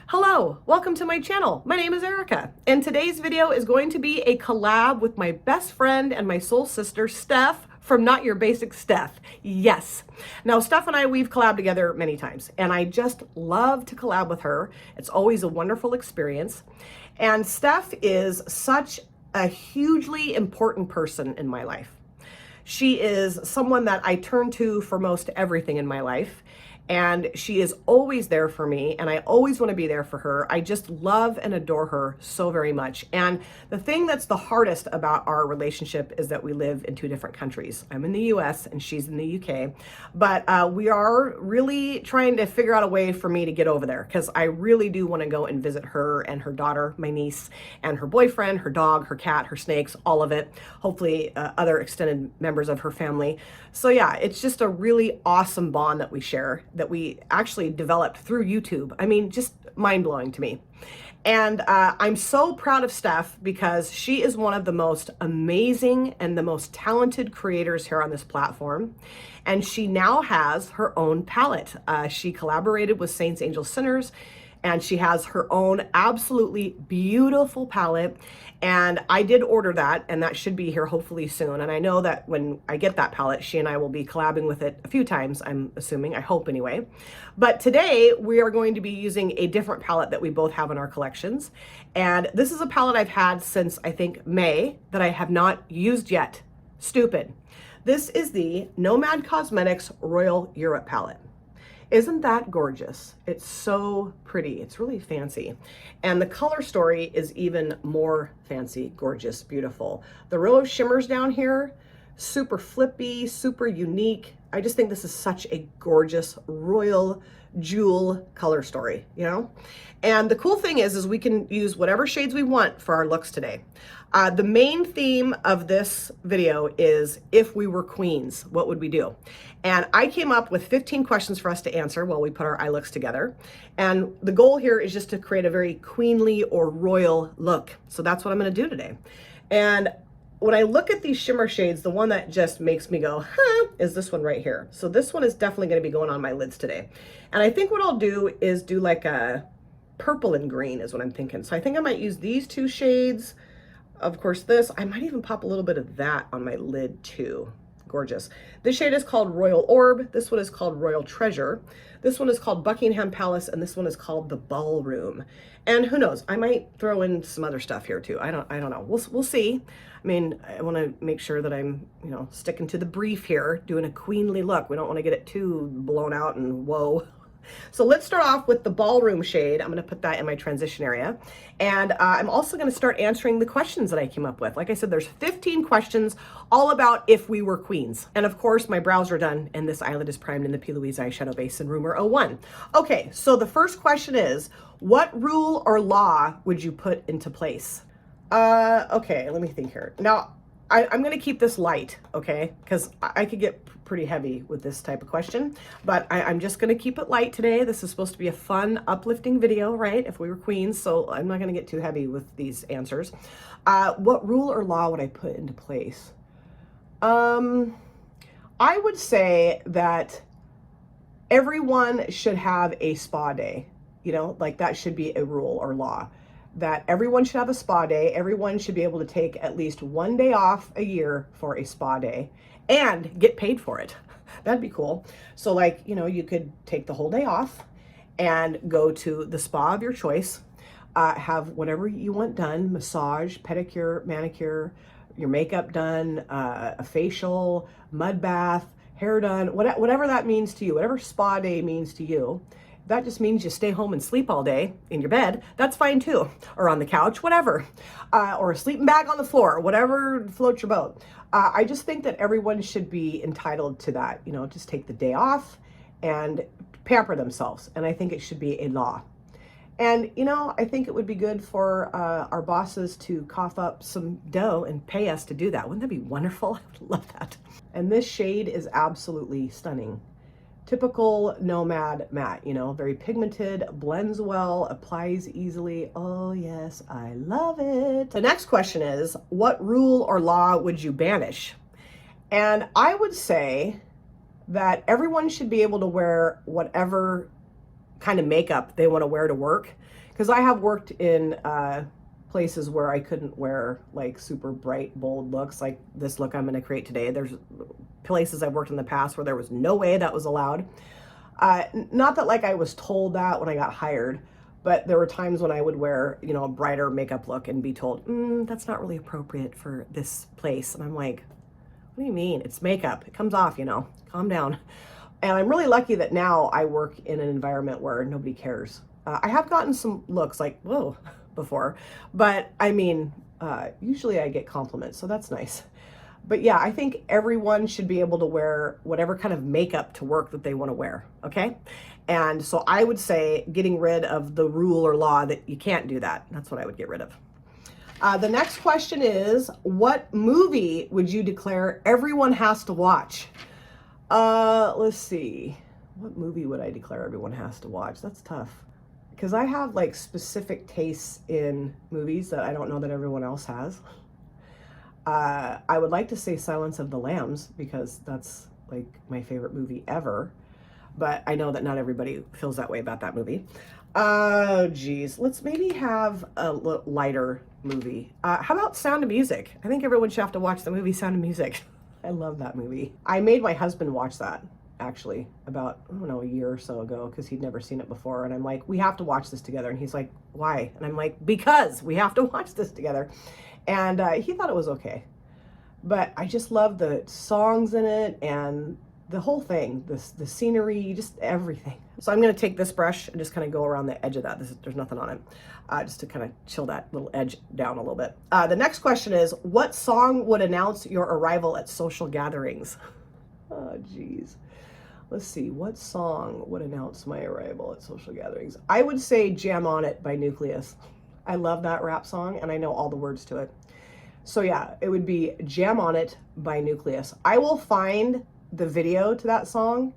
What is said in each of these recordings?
Hello, welcome to my channel. My name is Erica, and today's video is going to be a collab with my best friend and my soul sister, Steph, from Not Your Basic Steph. Yes. Now, Steph and I, we've collabed together many times, and I just love to collab with her. It's always a wonderful experience. And Steph is such a hugely important person in my life. She is someone that I turn to for most everything in my life. And she is always there for me, and I always want to be there for her. I just love and adore her so very much. And the thing that's the hardest about our relationship is that we live in two different countries. I'm in the US and she's in the UK, but we are really trying to figure out a way for me to get over there, because I really do want to go and visit her and her daughter, my niece, and her boyfriend, her dog, her cat, her snakes, all of it. Hopefully other extended members of her family. So yeah, it's just a really awesome bond that we share, that we actually developed through YouTube. I mean, just mind-blowing to me. And I'm so proud of Steph because she is one of the most amazing and the most talented creators here on this platform. And she now has her own palette. She collaborated with Saints, Angels, Sinners, and she has her own absolutely beautiful palette. And I did order that, and that should be here hopefully soon. And I know that when I get that palette, she and I will be collabing with it a few times, I'm assuming, I hope anyway. But today we are going to be using a different palette that we both have in our collections. And this is a palette I've had since, I think, May, that I have not used yet. Stupid. This is the Nomad Cosmetics Royal Europe palette. Isn't that gorgeous? It's so pretty. It's really fancy. And the color story is even more fancy, gorgeous, beautiful. The row of shimmers down here, super flippy, super unique. I just think this is such a gorgeous royal jewel color story, you know? And the cool thing is we can use whatever shades we want for our looks today. The main theme of this video is, if we were queens, what would we do? And I came up with 15 questions for us to answer while we put our eye looks together. And the goal here is just to create a very queenly or royal look. So that's what I'm gonna do today. And when I look at these shimmer shades, the one that just makes me go, huh, is this one right here. So this one is definitely gonna be going on my lids today. And I think what I'll do is do like a purple and green is what I'm thinking. So I think I might use these two shades. Of course, this, I might even pop a little bit of that on my lid too. Gorgeous. This shade is called Royal Orb. This one is called Royal Treasure. This one is called Buckingham Palace, and this one is called the Ballroom. And who knows, I might throw in some other stuff here too. I don't know. We'll see. I mean, I want to make sure that I'm, you know, sticking to the brief here, doing a queenly look. We don't want to get it too blown out and whoa. So let's start off with the Ballroom shade. I'm going to put that in my transition area. And I'm also going to start answering the questions that I came up with. Like I said, there's 15 questions all about if we were queens. And of course, my brows are done, and this eyelid is primed in the P. Louise eyeshadow base in Rumor 01. Okay, so the first question is, what rule or law would you put into place? Okay, let me think here. Now, I'm going to keep this light, okay? Because I could get pretty heavy with this type of question, but I'm just going to keep it light today. This is supposed to be a fun, uplifting video, right? If we were queens, so I'm not going to get too heavy with these answers. What rule or law would I put into place? I would say that everyone should have a spa day. You know, like that should be a rule or law. That everyone should have a spa day. Everyone should be able to take at least one day off a year for a spa day and get paid for it. That'd be cool. So like, you know, you could take the whole day off and go to the spa of your choice, have whatever you want done, massage, pedicure, manicure, your makeup done, a facial, mud bath, hair done, whatever that means to you, whatever spa day means to you. That just means you stay home and sleep all day in your bed. That's fine too. Or on the couch, whatever. Or a sleeping bag on the floor, whatever floats your boat. I just think that everyone should be entitled to that. You know, just take the day off and pamper themselves. And I think it should be a law. And, you know, I think it would be good for our bosses to cough up some dough and pay us to do that. Wouldn't that be wonderful? I would love that. And this shade is absolutely stunning. Typical Nomad matte, you know, very pigmented, blends well, applies easily. Oh yes, I love it. The next question is, what rule or law would you banish? And I would say that everyone should be able to wear whatever kind of makeup they want to wear to work. Because I have worked in places where I couldn't wear like super bright, bold looks like this look I'm going to create today. There's places I've worked in the past where there was no way that was allowed. Not that like I was told that when I got hired, but there were times when I would wear, you know, a brighter makeup look and be told, that's not really appropriate for this place. And I'm like, what do you mean? It's makeup. It comes off, you know, calm down. And I'm really lucky that now I work in an environment where nobody cares. I have gotten some looks like, whoa, before, but I mean, usually I get compliments, so that's nice. But yeah, I think everyone should be able to wear whatever kind of makeup to work that they want to wear, okay? And so I would say getting rid of the rule or law that you can't do that. That's what I would get rid of. The next question is, what movie would you declare everyone has to watch? Let's see. What movie would I declare everyone has to watch? That's tough. Because I have like specific tastes in movies that I don't know that everyone else has. I would like to say Silence of the Lambs because that's like my favorite movie ever. But I know that not everybody feels that way about that movie. Geez. Let's maybe have a lighter movie. How about Sound of Music? I think everyone should have to watch the movie Sound of Music. I love that movie. I made my husband watch that, actually, about, I don't know, a year or so ago, because he'd never seen it before. And I'm like, we have to watch this together. And he's like, why? And I'm like, because we have to watch this together. And he thought it was okay. But I just love the songs in it and the whole thing, the scenery, just everything. So I'm going to take this brush and just kind of go around the edge of that. There's nothing on it, just to kind of chill that little edge down a little bit. The next question is, what song would announce your arrival at social gatherings? Oh, geez. Let's see. What song would announce my arrival at social gatherings? I would say Jam On It by Nucleus. I love that rap song, and I know all the words to it. So yeah, it would be Jam On It by Nucleus. I will find the video to that song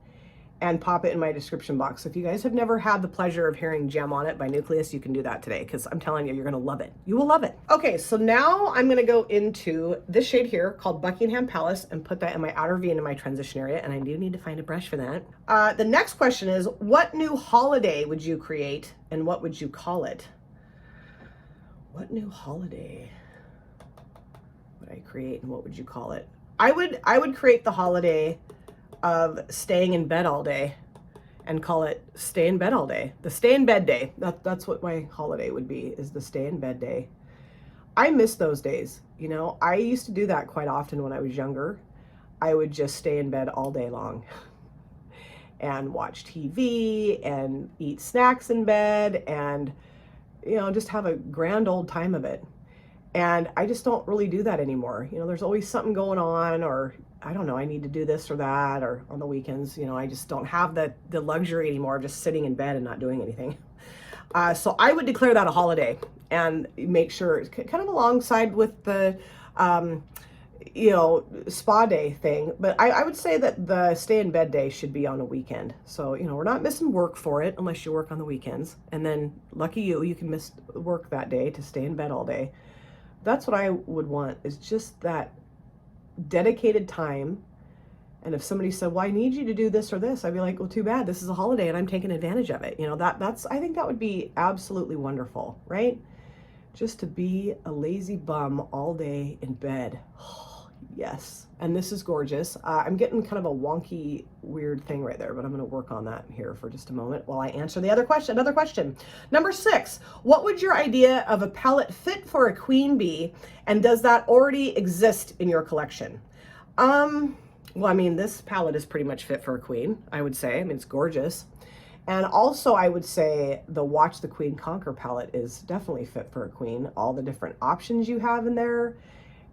and pop it in my description box. So if you guys have never had the pleasure of hearing Jam On It by Nucleus, you can do that today, because I'm telling you, you're gonna love it. You will love it. Okay, so now I'm gonna go into this shade here called Buckingham Palace and put that in my outer V into my transition area, and I do need to find a brush for that. The next question is, what new holiday would you create and what would you call it? What new holiday would I create and what would you call it? I would create the holiday of staying in bed all day and call it Stay in Bed All Day. The Stay in Bed Day. That's what my holiday would be, is the Stay in Bed Day. I miss those days. You know, I used to do that quite often when I was younger. I would just stay in bed all day long and watch TV and eat snacks in bed and, you know, just have a grand old time of it. And I just don't really do that anymore. You know, there's always something going on, or I don't know, I need to do this or that, or on the weekends, you know, I just don't have the luxury anymore of just sitting in bed and not doing anything. So I would declare that a holiday and make sure it's kind of alongside with the, you know, spa day thing. But I would say that the stay in bed day should be on a weekend. So, you know, we're not missing work for it unless you work on the weekends. And then lucky you, you can miss work that day to stay in bed all day. That's what I would want, is just that dedicated time. And if somebody said, well, I need you to do this or this, I'd be like, well, too bad, this is a holiday and I'm taking advantage of it. You know, that's I think that would be absolutely wonderful, right? Just to be a lazy bum all day in bed. Oh, yes. And this is gorgeous. I'm getting kind of a wonky, weird thing right there, but I'm going to work on that here for just a moment while I answer the other question. Another question. Number 6, what would your idea of a palette fit for a queen be? And does that already exist in your collection? Well, I mean, this palette is pretty much fit for a queen, I would say. I mean, it's gorgeous. And also, I would say the Watch the Queen Conquer palette is definitely fit for a queen. All the different options you have in there,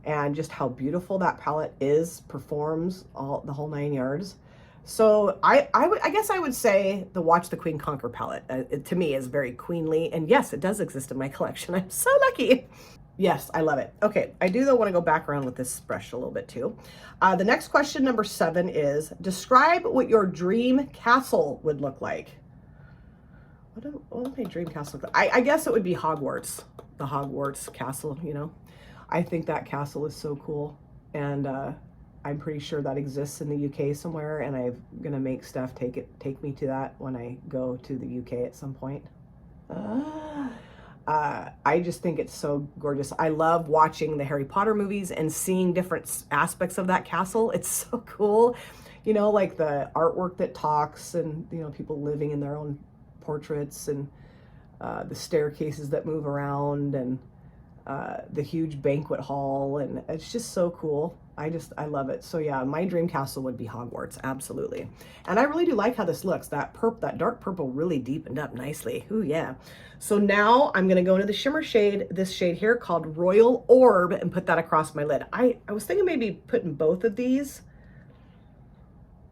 and just how beautiful that palette is, performs, the whole 9 yards. So I guess I would say the Watch the Queen Conquer palette, to me, is very queenly. And yes, it does exist in my collection. I'm so lucky. Yes, I love it. Okay, I do though want to go back around with this brush a little bit too. The next question, number 7, is describe what your dream castle would look like. What would my dream castle look like? I guess it would be Hogwarts, the Hogwarts castle, you know. I think that castle is so cool, and I'm pretty sure that exists in the UK somewhere, and I'm gonna make Steph take me to that when I go to the UK at some point. I just think it's so gorgeous. I love watching the Harry Potter movies and seeing different aspects of that castle. It's so cool. You know, like the artwork that talks, and, you know, people living in their own portraits, and the staircases that move around, and the huge banquet hall, and it's just so cool. I love it. So yeah, my dream castle would be Hogwarts, absolutely. And I really do like how this looks. That dark purple really deepened up nicely. Ooh, yeah. So now I'm gonna go into the shimmer shade, this shade here called Royal Orb, and put that across my lid. I was thinking maybe putting both of these.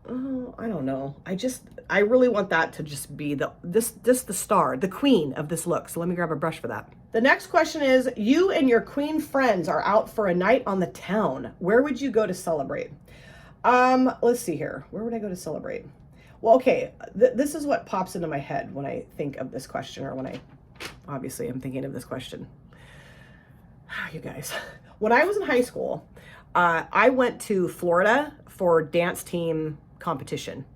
Oh, I don't know. I really want that to just be the star, the queen of this look. So let me grab a brush for that. The next question is, you and your queen friends are out for a night on the town. Where would you go to celebrate? Let's see here. Where would I go to celebrate? Well, okay, this is what pops into my head when I think of this question, or when obviously I'm thinking of this question. You guys, when I was in high school, I went to Florida for dance team competition.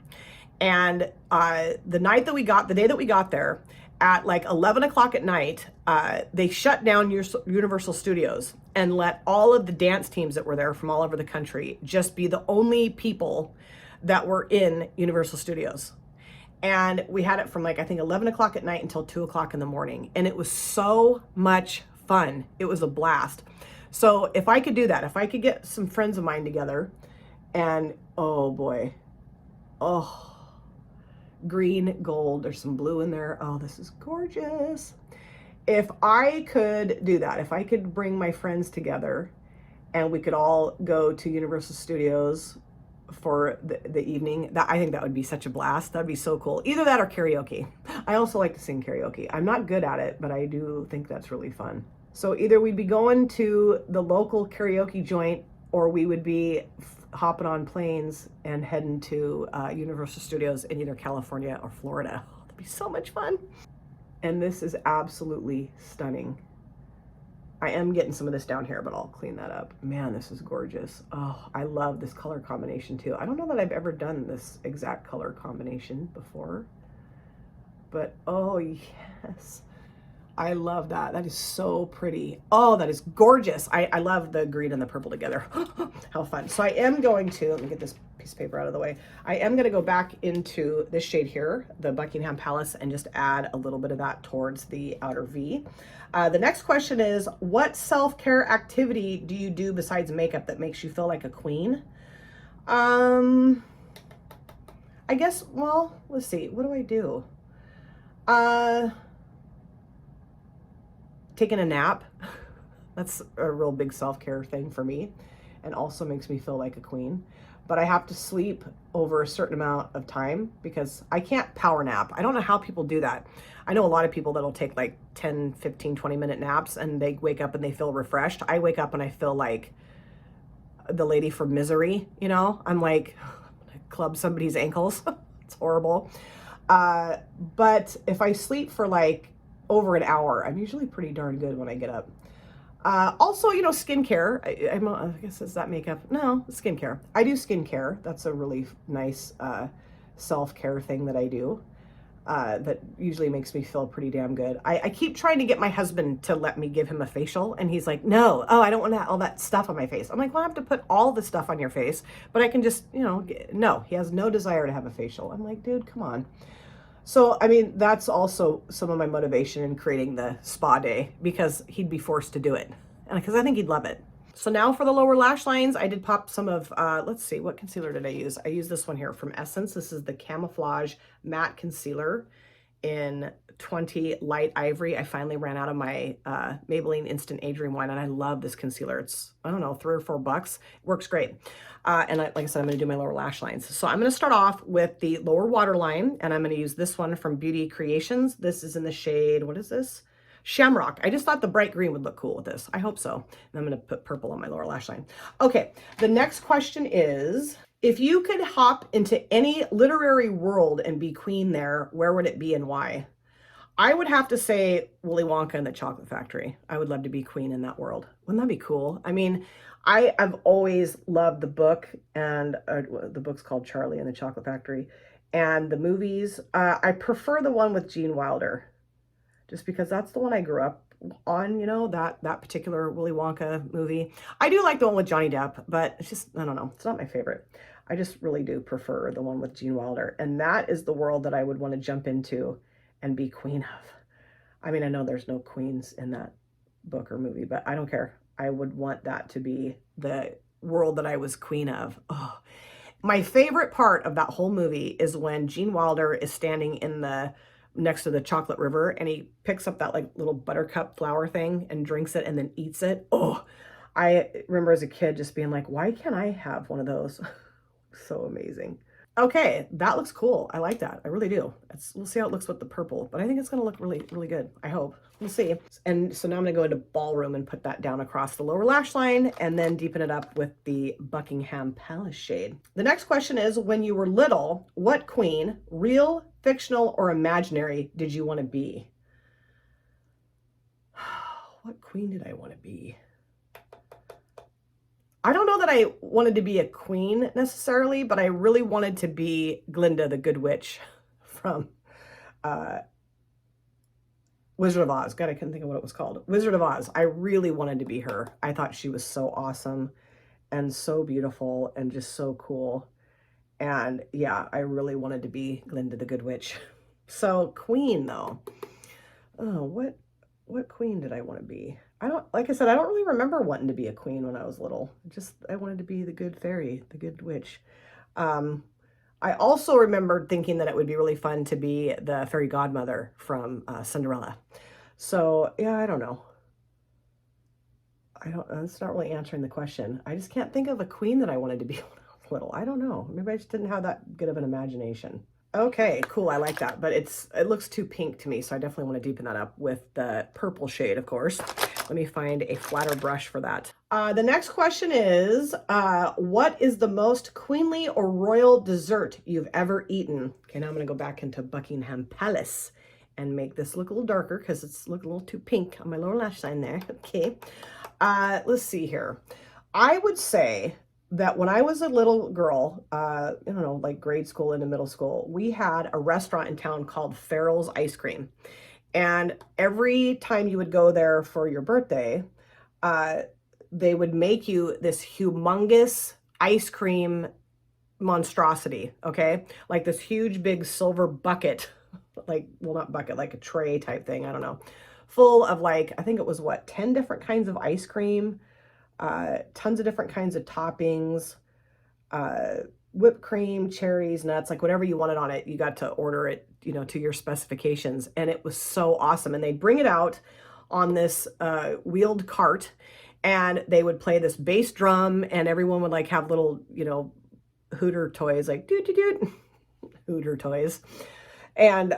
And the day that we got there, at like 11 o'clock at night, they shut down Universal Studios and let all of the dance teams that were there from all over the country just be the only people that were in Universal Studios. And we had it from like, I think 11 o'clock at night until 2 o'clock in the morning. And it was so much fun. It was a blast. So if I could do that, if I could get some friends of mine together, and oh boy, oh, green, gold, there's some blue in there. Oh, this is gorgeous. If I could do that, if I could bring my friends together and we could all go to Universal Studios for the evening, I think that would be such a blast. That'd be so cool. Either that or karaoke. I also like to sing karaoke. I'm not good at it, but I do think that's really fun. So either we'd be going to the local karaoke joint, or we would be hopping on planes and heading to Universal Studios in either California or Florida. Oh, that'd be so much fun. And this is absolutely stunning. I am getting some of this down here, but I'll clean that up. Man, this is gorgeous. Oh, I love this color combination too. I don't know that I've ever done this exact color combination before, but oh yes. I love that. That is so pretty. Oh, that is gorgeous. I love the green and the purple together. How fun. So I am going to, let me get this piece of paper out of the way. I am going to go back into this shade here, the Buckingham Palace, and just add a little bit of that towards the outer V. The next question is, what self-care activity do you do besides makeup that makes you feel like a queen? I guess, well, let's see. What do I do? Taking a nap. That's a real big self-care thing for me, and also makes me feel like a queen. But I have to sleep over a certain amount of time because I can't power nap. I don't know how people do that. I know a lot of people that'll take like 10, 15, 20-minute naps and they wake up and they feel refreshed. I wake up and I feel like the lady from Misery, you know? I'm like, I'm gonna club somebody's ankles. It's horrible. But if I sleep for like over an hour, I'm usually pretty darn good when I get up. Also, you know, skincare. I guess, is that makeup? No, skincare. I do skincare. That's a really nice self-care thing that I do that usually makes me feel pretty damn good. I keep trying to get my husband to let me give him a facial, and he's like, no, oh, I don't want all that stuff on my face. I'm like, well, I have to put all the stuff on your face, but I can just, you know, no, he has no desire to have a facial. I'm like, dude, come on. So, I mean, that's also some of my motivation in creating the spa day, because he'd be forced to do it, and because I think he'd love it. So now for the lower lash lines, I did pop some of, let's see, what concealer did I use? I used this one here from Essence. This is the Camouflage Matte Concealer in 20 Light Ivory. I finally ran out of my Maybelline Instant Age Rewind, and I love this concealer. It's, I don't know, $3 or $4. It works great. And like I said, I'm going to do my lower lash lines. So I'm going to start off with the lower waterline, and I'm going to use this one from Beauty Creations. This is in the shade, what is this? Shamrock. I just thought the bright green would look cool with this. I hope so. And I'm going to put purple on my lower lash line. Okay, the next question is, if you could hop into any literary world and be queen there, where would it be and why? I would have to say Willy Wonka and the Chocolate Factory. I would love to be queen in that world. Wouldn't that be cool? I mean, I've always loved the book, and the book's called Charlie and the Chocolate Factory, and the movies. I prefer the one with Gene Wilder, just because that's the one I grew up on, you know, that particular Willy Wonka movie. I do like the one with Johnny Depp, but it's just, I don't know, it's not my favorite. I just really do prefer the one with Gene Wilder, and that is the world that I would want to jump into and be queen of. I mean, I know there's no queens in that book or movie, but I don't care. I would want that to be the world that I was queen of. Oh. My favorite part of that whole movie is when Gene Wilder is standing in the next to the chocolate river and he picks up that like little buttercup flower thing and drinks it and then eats it. Oh, I remember as a kid just being like, why can't I have one of those? So amazing. Okay, that looks cool. I like that. I really do. We'll see how it looks with the purple, but I think it's going to look really, really good. I hope. We'll see. And so now I'm going to go into Ballroom and put that down across the lower lash line and then deepen it up with the Buckingham Palace shade. The next question is, when you were little, what queen, real, fictional, or imaginary, did you want to be? What queen did I want to be? I don't know that I wanted to be a queen necessarily, but I really wanted to be Glinda the Good Witch from Wizard of Oz. God, I couldn't think of what it was called. Wizard of Oz. I really wanted to be her. I thought she was so awesome and so beautiful and just so cool. And yeah, I really wanted to be Glinda the Good Witch. So queen though. Oh, what queen did I want to be? Like I said, I don't really remember wanting to be a queen when I was little. I wanted to be the good fairy, the good witch. I also remembered thinking that it would be really fun to be the fairy godmother from Cinderella. So yeah, I don't know. That's not really answering the question. I just can't think of a queen that I wanted to be when I was little. I don't know. Maybe I just didn't have that good of an imagination. Okay, cool. I like that, but it looks too pink to me, so I definitely want to deepen that up with the purple shade, of course. Let me find a flatter brush for that. The next question is, what is the most queenly or royal dessert you've ever eaten? Okay, now I'm going to go back into Buckingham Palace and make this look a little darker because it's looking a little too pink on my lower lash line there. Okay, let's see here. I would say that when I was a little girl, I don't know, like grade school into middle school, we had a restaurant in town called Farrell's Ice Cream. And every time you would go there for your birthday, they would make you this humongous ice cream monstrosity, okay? Like this huge big silver bucket, like, well, not bucket, like a tray type thing, I don't know, full of like, I think it was what, 10 different kinds of ice cream, tons of different kinds of toppings, whipped cream, cherries, nuts, like whatever you wanted on it, you got to order it, you know, to your specifications. And it was so awesome. And they'd bring it out on this wheeled cart and they would play this bass drum and everyone would like have little, you know, Hooter toys, like doot doot doot, Hooter toys. And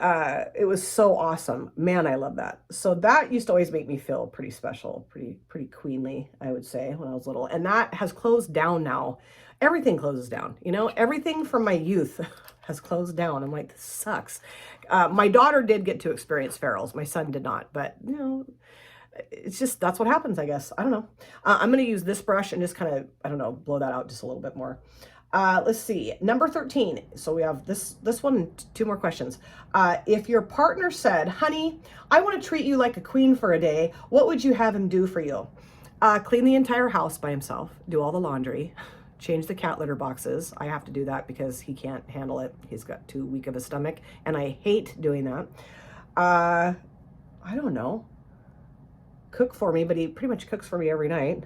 it was so awesome. Man, I love that. So that used to always make me feel pretty special, pretty queenly, I would say, when I was little. And that has closed down now. Everything closes down, you know, everything from my youth has closed down. I'm like, this sucks. My daughter did get to experience Farrell's. My son did not, but you know, it's just, that's what happens, I guess. I don't know. I'm going to use this brush and just kind of, I don't know, blow that out just a little bit more. Let's see, number 13. So we have this one, 2 more questions. If your partner said, honey, I want to treat you like a queen for a day, what would you have him do for you? Clean the entire house by himself, do all the laundry, change the cat litter boxes. I have to do that because he can't handle it. He's got too weak of a stomach and I hate doing that. I don't know. Cook for me, but he pretty much cooks for me every night.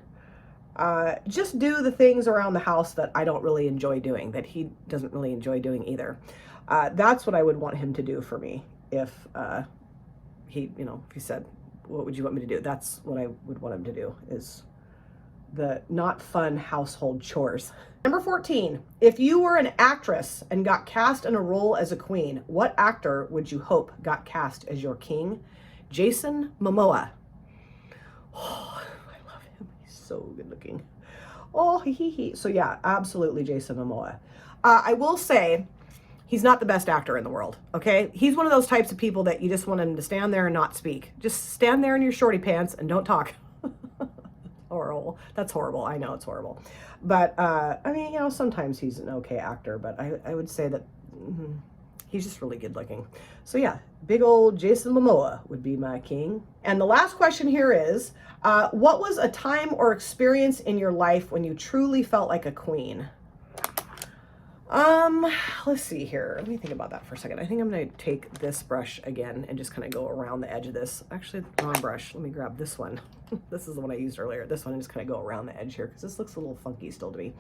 Just do the things around the house that I don't really enjoy doing, that he doesn't really enjoy doing either. That's what I would want him to do for me if he, you know, if he said, what would you want me to do? That's what I would want him to do, is the not fun household chores. Number 14, if you were an actress and got cast in a role as a queen, what actor would you hope got cast as your king? Jason Momoa. Oh, I love him. He's so good looking. Oh, he. So yeah, absolutely Jason Momoa. I will say, He's not the best actor in the world, okay? He's one of those types of people that you just want him to stand there and not speak. Just stand there in your shorty pants and don't talk. Horrible. That's horrible. I know it's horrible. But, I mean, you know, sometimes he's an okay actor, but I would say that he's just really good looking. So yeah, big old Jason Momoa would be my king. And the last question here is, what was a time or experience in your life when you truly felt like a queen? Let's see here. Let me think about that for a second. I think I'm going to take this brush again and just kind of go around the edge of this. Actually, wrong brush. Let me grab this one. This is the one I used earlier. This one, and just kind of go around the edge here because this looks a little funky still to me.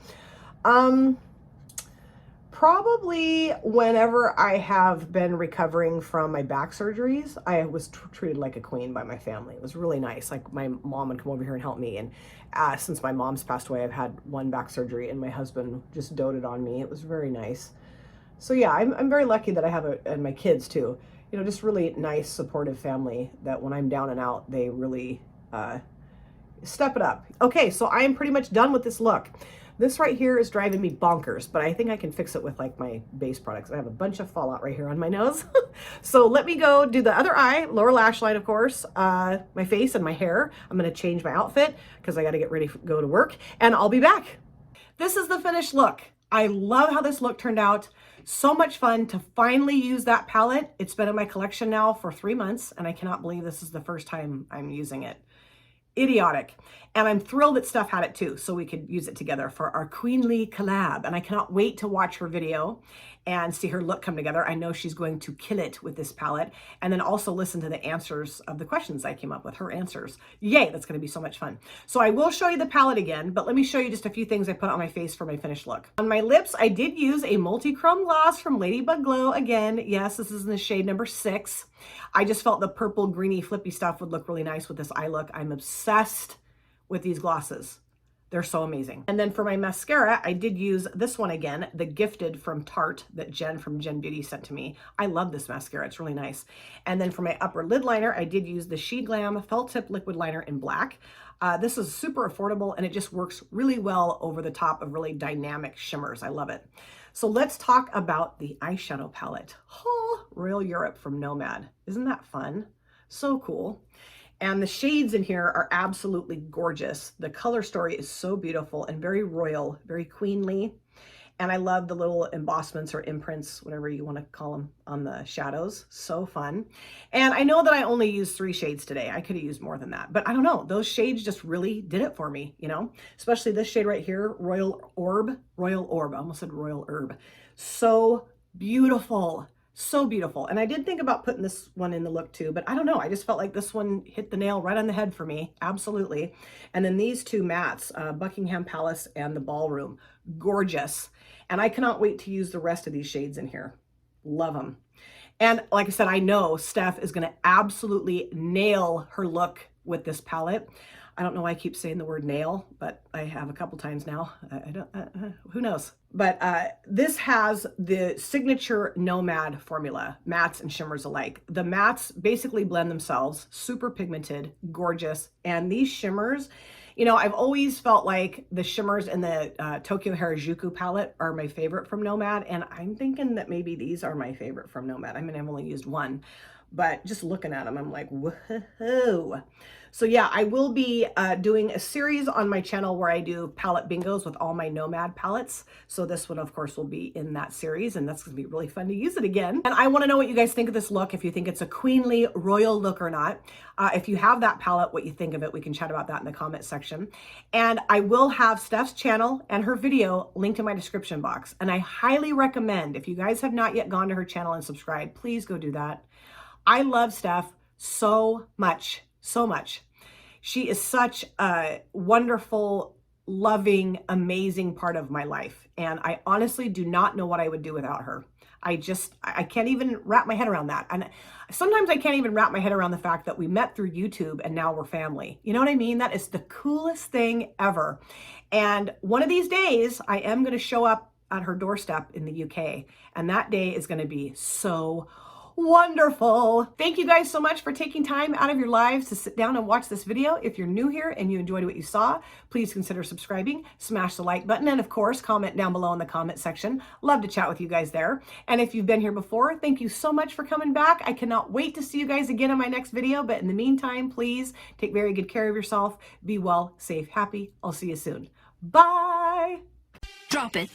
Probably whenever I have been recovering from my back surgeries, I was treated like a queen by my family. It was really nice. Like my mom would come over here and help me. And since my mom's passed away, I've had one back surgery and my husband just doted on me. It was very nice. So yeah, I'm very lucky that I have and my kids too, you know, just really nice, supportive family that when I'm down and out, they really step it up. Okay, so I am pretty much done with this look. This right here is driving me bonkers, but I think I can fix it with like my base products. I have a bunch of fallout right here on my nose. So let me go do the other eye, lower lash line, of course, my face and my hair. I'm gonna change my outfit because I gotta get ready to go to work and I'll be back. This is the finished look. I love how this look turned out. So much fun to finally use that palette. It's been in my collection now for 3 months and I cannot believe this is the first time I'm using it. Idiotic. And I'm thrilled that Steph had it too, so we could use it together for our queenly collab. And I cannot wait to watch her video and see her look come together. I know she's going to kill it with this palette. And then also listen to the answers of the questions I came up with, her answers. Yay, that's gonna be so much fun. So I will show you the palette again, but let me show you just a few things I put on my face for my finished look. On my lips, I did use a multi-chrome gloss from Ladybug Glow again. Yes, this is in the shade number 6. I just felt the purple greeny flippy stuff would look really nice with this eye look. I'm obsessed with these glosses. They're so amazing. And then for my mascara, I did use this one again, the Gifted from Tarte that Jen from Jen Beauty sent to me. I love this mascara, it's really nice. And then for my upper lid liner, I did use the She Glam Felt Tip Liquid Liner in black. This is super affordable and it just works really well over the top of really dynamic shimmers. I love it. So let's talk about the eyeshadow palette. Oh, Royal Europe from Nomad. Isn't that fun? So cool. And the shades in here are absolutely gorgeous. The color story is so beautiful and very royal, very queenly. And I love the little embossments or imprints, whatever you want to call them, on the shadows. So fun. And I know that I only used 3 shades today. I could have used more than that, but I don't know. Those shades just really did it for me, you know, especially this shade right here, Royal Orb. I almost said Royal Herb. So beautiful. So beautiful. And I did think about putting this one in the look too, but I don't know. I just felt like this one hit the nail right on the head for me. Absolutely. And then these 2 mattes, Buckingham Palace and the Ballroom, gorgeous. And I cannot wait to use the rest of these shades in here. Love them. And like I said, I know Steph is going to absolutely nail her look with this palette. I don't know why I keep saying the word nail, but I have a couple times now. Who knows? But this has the signature Nomad formula, mattes and shimmers alike. The mattes basically blend themselves, super pigmented, gorgeous. And these shimmers, you know, I've always felt like the shimmers in the Tokyo Harajuku palette are my favorite from Nomad. And I'm thinking that maybe these are my favorite from Nomad. I mean, I've only used one, but just looking at them, I'm like, whoa. So yeah, I will be doing a series on my channel where I do palette bingos with all my Nomad palettes. So this one, of course, will be in that series, and that's gonna be really fun to use it again. And I wanna know what you guys think of this look, if you think it's a queenly royal look or not. If you have that palette, what you think of it, we can chat about that in the comment section. And I will have Steph's channel and her video linked in my description box. And I highly recommend, if you guys have not yet gone to her channel and subscribed, please go do that. I love Steph so much, so much. She is such a wonderful, loving, amazing part of my life. And I honestly do not know what I would do without her. I can't even wrap my head around that. And sometimes I can't even wrap my head around the fact that we met through YouTube and now we're family. You know what I mean? That is the coolest thing ever. And one of these days, I am going to show up at her doorstep in the UK. And that day is going to be so Wonderful. Thank you guys so much for taking time out of your lives to sit down and watch this video. If you're new here and you enjoyed what you saw, please consider subscribing, smash the like button, and of course, comment down below in the comment section. Love to chat with you guys there. And if you've been here before, thank you so much for coming back. I cannot wait to see you guys again in my next video. But in the meantime, please take very good care of yourself. Be well, safe, happy. I'll see you soon. Bye. Drop it.